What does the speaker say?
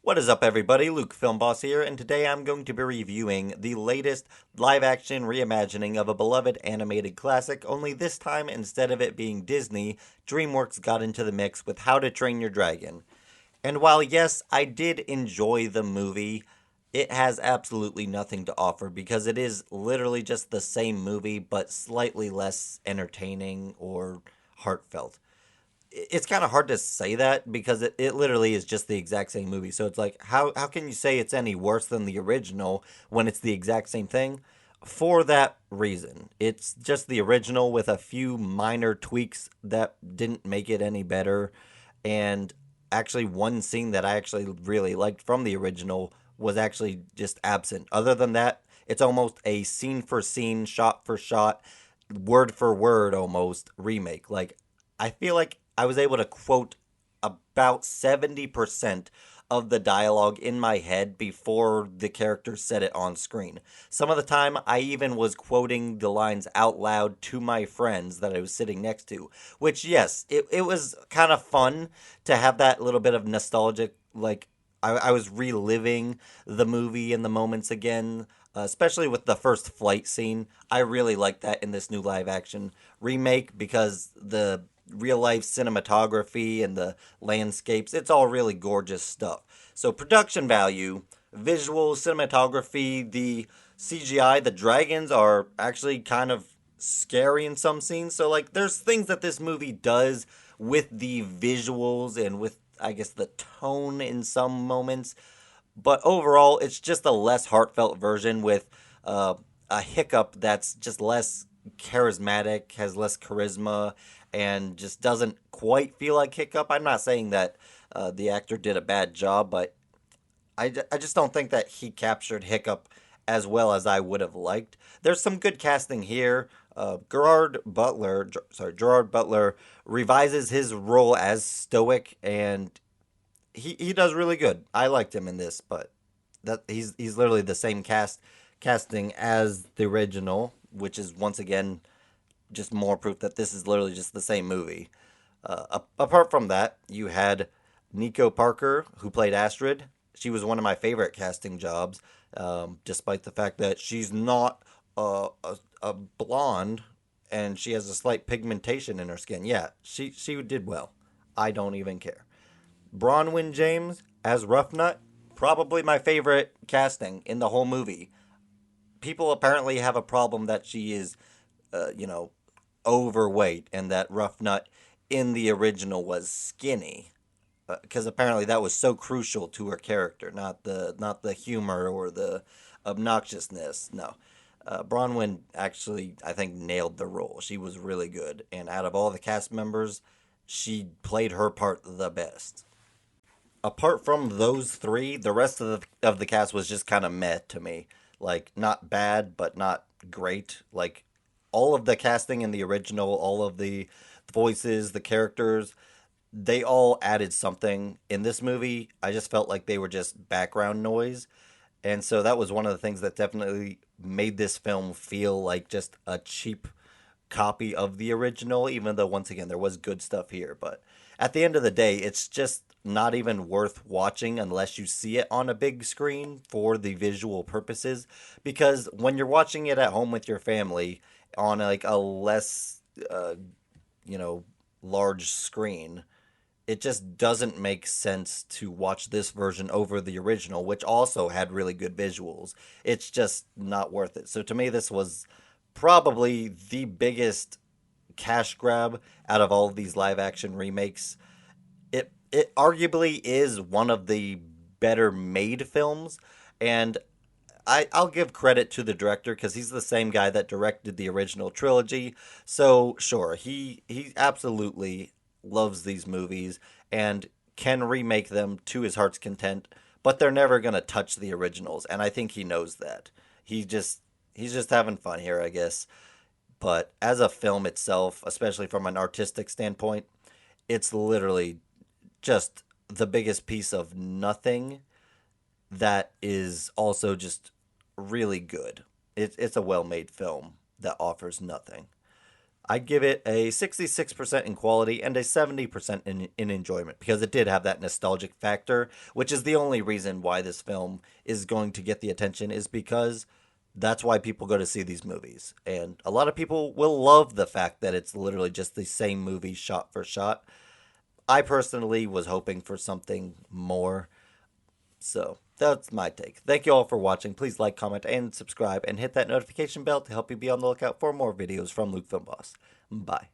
What is up, everybody? Luke Film Boss here, and today I'm going to be reviewing the latest live action reimagining of a beloved animated classic, only this time, instead of it being Disney, DreamWorks got into the mix with How to Train Your Dragon. And while, yes, I did enjoy the movie, it has absolutely nothing to offer because it is literally just the same movie, but slightly less entertaining or heartfelt. It's kind of hard to say that because it literally is just the exact same movie. So it's like, how can you say it's any worse than the original when it's the exact same thing? For that reason, it's just the original with a few minor tweaks that didn't make it any better. And actually, one scene that I actually really liked from the original was actually just absent. Other than that, it's almost a scene for scene, shot for shot, word for word almost remake. Like, I feel like I was able to quote about 70% of the dialogue in my head before the characters said it on screen. Some of the time, I even was quoting the lines out loud to my friends that I was sitting next to, which, yes, it was kind of fun to have that little bit of nostalgic, like, I was reliving the movie and the moments again, especially with the first flight scene. I really like that in this new live action remake because the real life cinematography and the landscapes, it's all really gorgeous stuff. So, production value, visual, cinematography, the CGI, the dragons are actually kind of scary in some scenes. So, like, there's things that this movie does with the visuals and with, I guess, the tone in some moments. But overall, it's just a less heartfelt version with uh, a hiccup that's just less charismatic, has less charisma, and just doesn't quite feel like Hiccup. I'm not saying that the actor did a bad job, but I just don't think that he captured Hiccup as well as I would have liked. There's some good casting here. Gerard Butler revises his role as stoic, and he does really good. I liked him in this, but that he's literally the same casting as the original, which is once again just more proof that this is literally just the same movie. Apart from that, you had Nico Parker, who played Astrid. She was one of my favorite casting jobs, despite the fact that she's not a blonde and she has a slight pigmentation in her skin. Yeah, she did well. I don't even care. Bronwyn James as Roughnut, probably my favorite casting in the whole movie. People apparently have a problem that she is, you know, overweight and that Roughnut in the original was skinny because apparently that was so crucial to her character, not the humor or the obnoxiousness. No, Bronwyn actually I think nailed the role. She was really good, and out of all the cast members, she played her part the best. Apart from those three, the rest of the cast was just kind of meh to me. Like not bad, but not great. Like all of the casting in the original, all of the voices, the characters, they all added something. In this movie, I just felt like they were just background noise. And so that was one of the things that definitely made this film feel like just a cheap copy of the original, even though once again there was good stuff here. But at the end of the day, it's just not even worth watching unless you see it on a big screen for the visual purposes. Because when you're watching it at home with your family on like a less, you know, large screen, it just doesn't make sense to watch this version over the original, which also had really good visuals. It's just not worth it. So to me, this was probably the biggest cash grab out of all of these live action remakes. It arguably is one of the better made films, and I'll give credit to the director because he's the same guy that directed the original trilogy. So sure, he absolutely loves these movies and can remake them to his heart's content, but they're never gonna touch the originals, and I think he knows that. He's just having fun here, I guess. But as a film itself, especially from an artistic standpoint, it's literally just the biggest piece of nothing that is also just really good. It's a well made film that offers nothing. I'd give it a 66% in quality and a 70% in enjoyment because it did have that nostalgic factor, which is the only reason why this film is going to get the attention, is because that's why people go to see these movies. And a lot of people will love the fact that it's literally just the same movie shot for shot. I personally was hoping for something more. So that's my take. Thank you all for watching. Please like, comment, and subscribe, and hit that notification bell to help you be on the lookout for more videos from Luke Film Boss. Bye.